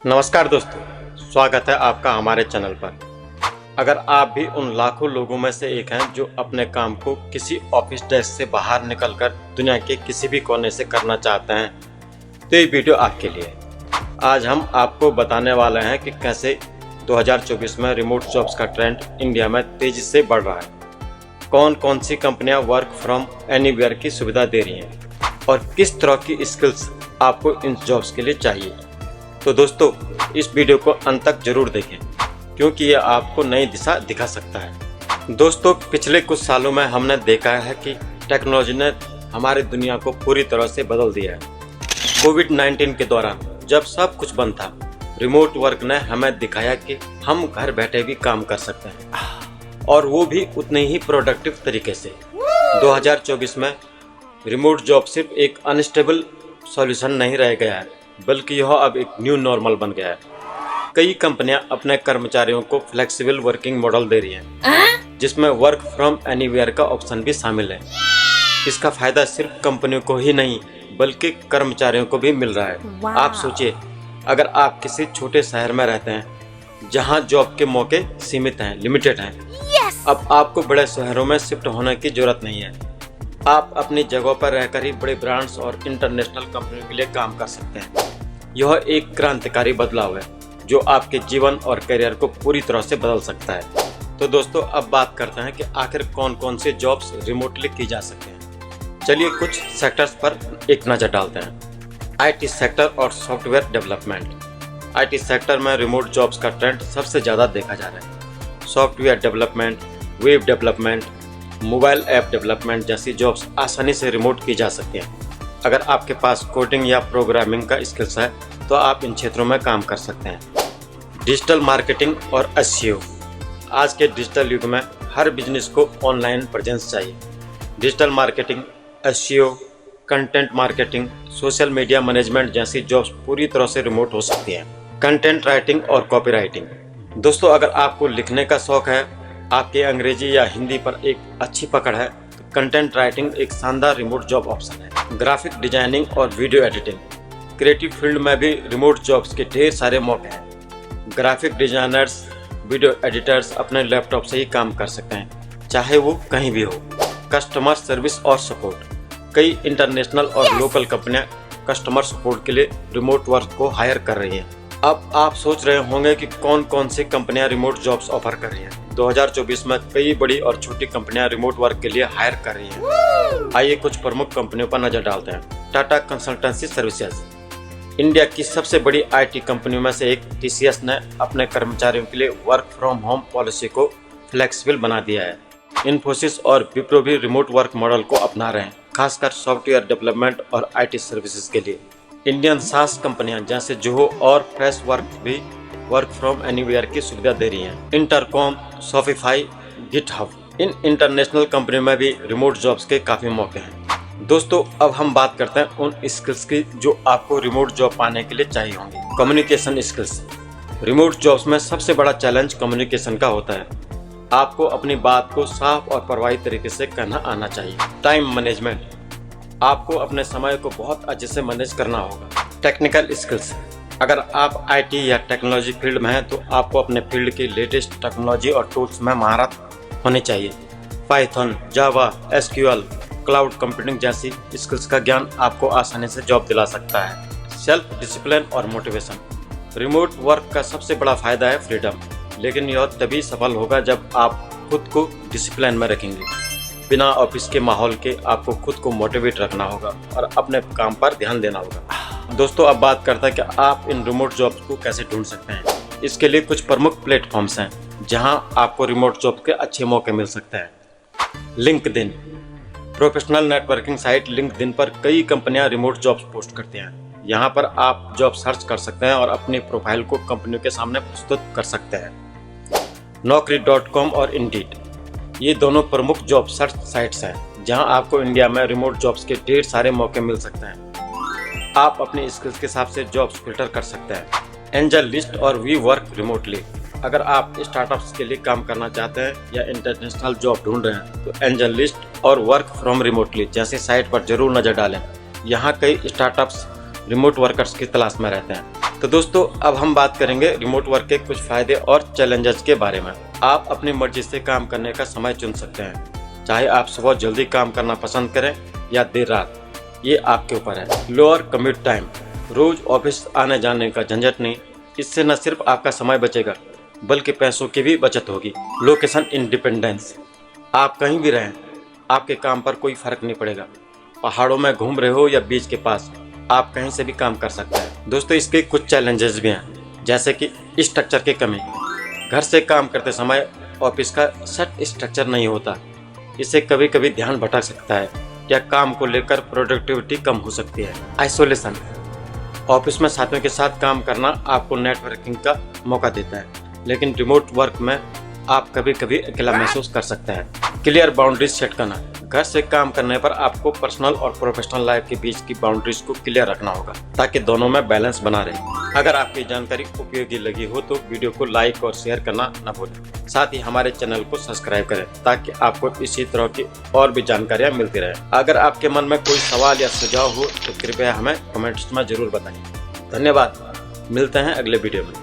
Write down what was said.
नमस्कार दोस्तों, स्वागत है आपका हमारे चैनल पर। अगर आप भी उन लाखों लोगों में से एक हैं जो अपने काम को किसी ऑफिस डेस्क से बाहर निकलकर दुनिया के किसी भी कोने से करना चाहते हैं, तो ये वीडियो आपके लिए है। आज हम आपको बताने वाले हैं कि कैसे 2024 में रिमोट जॉब्स का ट्रेंड इंडिया में तेजी से बढ़ रहा है, कौन कौन सी कंपनियां वर्क फ्रॉम एनीवेयर की सुविधा दे रही हैं और किस तरह की स्किल्स आपको इन जॉब्स के लिए चाहिए। तो दोस्तों, इस वीडियो को अंत तक जरूर देखें क्योंकि ये आपको नई दिशा दिखा सकता है। दोस्तों, पिछले कुछ सालों में हमने देखा है कि टेक्नोलॉजी ने हमारी दुनिया को पूरी तरह से बदल दिया है। कोविड-19 के दौरान जब सब कुछ बंद था, रिमोट वर्क ने हमें दिखाया कि हम घर बैठे भी काम कर सकते हैं और वो भी उतने ही प्रोडक्टिव तरीके से। 2024 में रिमोट जॉब सिर्फ एक अनस्टेबल सॉल्यूशन नहीं रह गया है, बल्कि यह अब एक न्यू नॉर्मल बन गया है। कई कंपनियां अपने कर्मचारियों को फ्लेक्सिबल वर्किंग मॉडल दे रही हैं, जिसमें वर्क फ्रॉम एनीवेयर का ऑप्शन भी शामिल है। इसका फायदा सिर्फ कंपनियों को ही नहीं बल्कि कर्मचारियों को भी मिल रहा है। आप सोचिए, अगर आप किसी छोटे शहर में रहते हैं जहां जॉब के मौके सीमित हैं, लिमिटेड हैं, अब आपको बड़े शहरों में शिफ्ट होने की जरूरत नहीं है। आप अपनी जगह पर रहकर ही बड़े ब्रांड्स और इंटरनेशनल कंपनियों के लिए काम कर सकते हैं। यह एक क्रांतिकारी बदलाव है जो आपके जीवन और करियर को पूरी तरह से बदल सकता है। तो दोस्तों, अब बात करते हैं कि आखिर कौन कौन से जॉब्स रिमोटली की जा सकते हैं। चलिए कुछ सेक्टर्स पर एक नज़र डालते हैं। आईटी सेक्टर और सॉफ्टवेयर डेवलपमेंट। आईटी सेक्टर में रिमोट जॉब्स का ट्रेंड सबसे ज़्यादा देखा जा रहा है। Software development, web development, mobile app development जैसी जॉब्स आसानी से रिमोट की जा सकती हैं। अगर आपके पास कोडिंग या प्रोग्रामिंग का स्किल्स है तो आप इन क्षेत्रों में काम कर सकते हैं। डिजिटल मार्केटिंग और एसईओ। आज के डिजिटल युग में हर बिजनेस को ऑनलाइन प्रेजेंस चाहिए। Digital marketing, SEO, content marketing, social media management जैसी जॉब्स पूरी तरह से रिमोट हो सकती हैं। कंटेंट राइटिंग और कॉपी राइटिंग। दोस्तों, अगर आपको लिखने का शौक है, आपके अंग्रेजी या हिंदी पर एक अच्छी पकड़ है, तो कंटेंट राइटिंग एक शानदार रिमोट जॉब ऑप्शन है। ग्राफिक डिजाइनिंग और वीडियो एडिटिंग। क्रिएटिव फील्ड में भी रिमोट जॉब्स के ढेर सारे मौके हैं। ग्राफिक डिजाइनर्स, वीडियो एडिटर्स अपने लैपटॉप से ही काम कर सकते हैं, चाहे वो कहीं भी हो। कस्टमर सर्विस और सपोर्ट। कई इंटरनेशनल और लोकल कंपनियां कस्टमर सपोर्ट के लिए रिमोट वर्क को हायर कर रही हैं। अब आप सोच रहे होंगे कि कौन कौन सी कंपनियां रिमोट जॉब्स ऑफर कर रही हैं। 2024 में कई बड़ी और छोटी कंपनियां रिमोट वर्क के लिए हायर कर रही हैं। आइए कुछ प्रमुख कंपनियों पर नजर डालते हैं। Tata consultancy services. इंडिया की सबसे बड़ी आईटी कंपनियों में से एक टीसीएस ने अपने कर्मचारियों के लिए वर्क फ्रॉम होम पॉलिसी को फ्लेक्सिबल बना दिया है। इन्फोसिस और विप्रो भी रिमोट वर्क मॉडल को अपना रहे हैं, खासकर सॉफ्टवेयर डेवलपमेंट और आईटी सर्विसेज के लिए। इंडियन सास कंपनियां जैसे जोहो और फ्रेश वर्क भी वर्क फ्रॉम एनीवेयर की सुविधा दे रही हैं। Intercom, Shopify, GitHub, in international कंपनियों में भी रिमोट जॉब्स के काफ़ी मौके हैं। दोस्तों, अब हम बात करते हैं उन स्किल्स की जो आपको रिमोट जॉब पाने के लिए चाहिए होंगी। Communication skills. रिमोट जॉब्स में सबसे बड़ा चैलेंज कम्युनिकेशन का होता है। आपको अपनी बात को साफ और प्रभावी तरीके से कहना आना चाहिए। Time management. आपको अपने समय को बहुत अच्छे से मैनेज करना होगा। Technical skills. अगर आप आईटी या टेक्नोलॉजी फील्ड में हैं तो आपको अपने फील्ड की लेटेस्ट टेक्नोलॉजी और टूल्स में महारत होनी चाहिए। पाइथन, जावा, एसक्यूएल, क्लाउड कंप्यूटिंग जैसी स्किल्स का ज्ञान आपको आसानी से जॉब दिला सकता है। सेल्फ डिसिप्लिन और मोटिवेशन। रिमोट वर्क का सबसे बड़ा फायदा है फ्रीडम, लेकिन यह तभी सफल होगा जब आप खुद को डिसिप्लिन में रखेंगे। बिना ऑफिस के माहौल के आपको खुद को मोटिवेट रखना होगा और अपने काम पर ध्यान देना होगा। दोस्तों, अब बात करते हैं कि आप इन रिमोट जॉब्स को कैसे ढूंढ सकते हैं। इसके लिए कुछ प्रमुख प्लेटफॉर्म्स हैं जहां आपको रिमोट जॉब के अच्छे मौके मिल सकते हैं। LinkedIn. Professional networking site LinkedIn पर कई कंपनियां रिमोट जॉब्स पोस्ट करती हैं। यहां पर आप जॉब सर्च कर सकते हैं और अपनी प्रोफाइल को कंपनियों के सामने प्रस्तुत कर सकते हैं। Naukri.com और इंडीड, ये दोनों प्रमुख जॉब सर्च साइट्स हैं जहां आपको इंडिया में रिमोट जॉब्स के ढेर सारे मौके मिल सकते हैं। आप अपनी स्किल्स के हिसाब से जॉब्स फिल्टर कर सकते हैं। एंजल लिस्ट और वी वर्क रिमोटली। अगर आप स्टार्टअप्स के लिए काम करना चाहते हैं या इंटरनेशनल जॉब ढूंढ रहे हैं तो एंजल लिस्ट और वर्क फ्रॉम रिमोटली जैसी साइट पर जरूर नजर डालें। यहाँ कई स्टार्टअप्स रिमोट वर्कर्स की तलाश में रहते हैं। तो दोस्तों अब हम बात करेंगे रिमोट वर्क के कुछ फायदे और चैलेंजेस के बारे में। आप अपनी मर्जी से काम करने का समय चुन सकते हैं, चाहे आप सुबह जल्दी काम करना पसंद करें या देर रात, ये आपके ऊपर है। लोअर कम्यूट टाइम, रोज ऑफिस आने जाने का झंझट नहीं। इससे न सिर्फ आपका समय बचेगा बल्कि पैसों की भी बचत होगी। लोकेशन इंडिपेंडेंस, आप कहीं भी रहें आपके काम पर कोई फर्क नहीं पड़ेगा। पहाड़ों में घूम रहे हो या बीच के पास, आप कहीं से भी काम कर सकते हैं। दोस्तों इसके कुछ चैलेंजेस भी हैं, जैसे कि स्ट्रक्चर की कमी। घर से काम करते समय ऑफिस का सेट स्ट्रक्चर नहीं होता, इससे कभी कभी ध्यान भटक सकता है या काम को लेकर प्रोडक्टिविटी कम हो सकती है। आइसोलेशन, ऑफिस में साथियों के साथ काम करना आपको नेटवर्किंग का मौका देता है, लेकिन रिमोट वर्क में आप कभी कभी अकेला महसूस कर सकते हैं। क्लियर बाउंड्रीज सेट करना, घर से काम करने पर आपको पर्सनल और प्रोफेशनल लाइफ के बीच की बाउंड्रीज को क्लियर रखना होगा ताकि दोनों में बैलेंस बना रहे। अगर आपकी जानकारी उपयोगी लगी हो तो वीडियो को लाइक और शेयर करना न भूलें। साथ ही हमारे चैनल को सब्सक्राइब करें ताकि आपको इसी तरह की और भी जानकारियाँ मिलती रहे। अगर आपके मन में कोई सवाल या सुझाव हो तो कृपया हमें कमेंट्स में जरूर बताइए। धन्यवाद, मिलते हैं अगले वीडियो में।